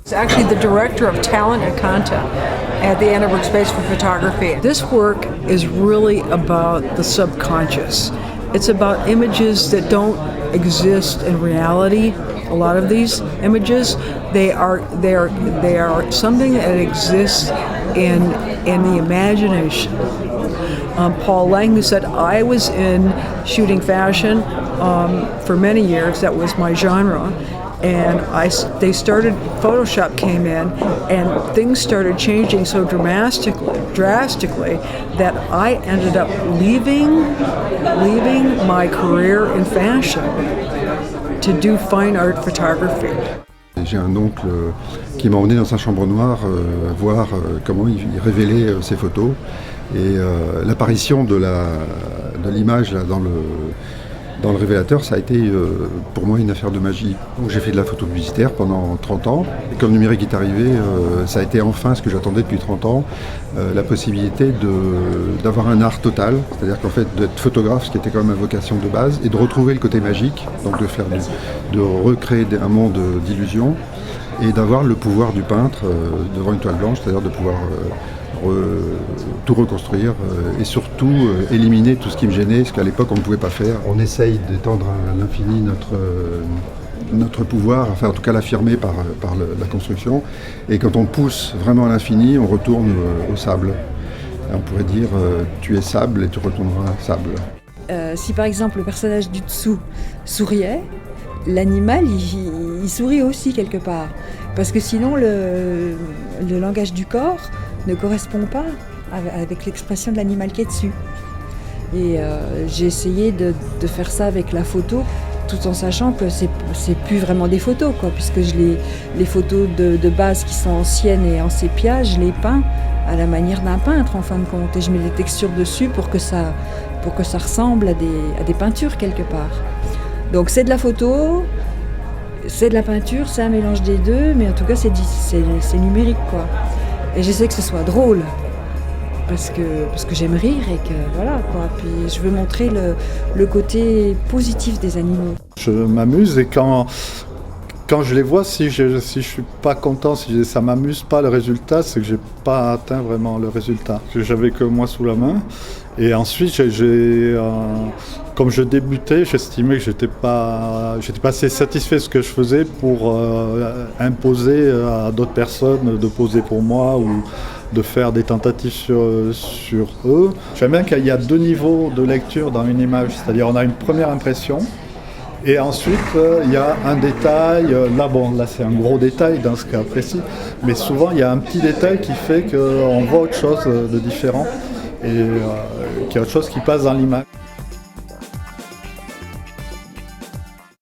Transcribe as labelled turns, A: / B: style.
A: It's actually the director of talent and content at the Annenberg Space for Photography. This work is really about the subconscious. It's about images that don't exist in reality. A lot of these images, they are something that exists in the imagination. Paul Lang, who said, I was in shooting fashion for many years. That was my genre. And Photoshop came in, and things started changing so drastically that I ended up leaving my career in fashion to do fine art photography.
B: J'ai un oncle qui m'a emmené dans sa chambre noire voir comment il révélait ses photos. Et l'apparition de l'image là, dans le révélateur, ça a été pour moi une affaire de magie. J'ai fait de la photo publicitaire pendant 30 ans. Et quand le numérique est arrivé, ça a été enfin ce que j'attendais depuis 30 ans, la possibilité d'avoir un art total, c'est-à-dire qu'en fait d'être photographe, ce qui était quand même ma vocation de base, et de retrouver le côté magique, donc de recréer un monde d'illusions, et d'avoir le pouvoir du peintre devant une toile blanche, c'est-à-dire de pouvoir tout reconstruire et surtout éliminer tout ce qui me gênait, ce qu'à l'époque on ne pouvait pas faire. On essaye d'étendre à l'infini notre pouvoir, enfin en tout cas l'affirmer par la construction, et quand on pousse vraiment à l'infini, on retourne au sable. Et on pourrait dire tu es sable et tu retourneras sable.
C: Si par exemple le personnage du dessous souriait, l'animal il sourit aussi quelque part, parce que sinon le langage du corps ne correspond pas avec l'expression de l'animal qui est dessus. Et j'ai essayé de faire ça avec la photo, tout en sachant que c'est plus vraiment des photos, quoi, puisque les photos de base qui sont anciennes et en sépia, je les peins à la manière d'un peintre en fin de compte, et je mets des textures dessus pour que ça ressemble à des peintures quelque part. Donc c'est de la photo, c'est de la peinture, c'est un mélange des deux, mais en tout cas c'est numérique, quoi. Et j'essaie que ce soit drôle, parce que j'aime rire et que voilà, quoi. Puis je veux montrer le côté positif des animaux.
D: Je m'amuse, et quand je les vois, si je suis pas content, si ça m'amuse pas le résultat, c'est que j'ai pas atteint vraiment le résultat. J'avais que moi sous la main. Et ensuite, comme je débutais, j'estimais que j'étais pas assez satisfait de ce que je faisais pour imposer à d'autres personnes de poser pour moi ou de faire des tentatives sur eux. J'aime bien qu'il y a deux niveaux de lecture dans une image, c'est-à-dire on a une première impression, et ensuite il y a un détail. Là c'est un gros détail dans ce cas précis, mais souvent il y a un petit détail qui fait qu'on voit autre chose de différent, et qu'il y a autre chose qui passe dans l'image.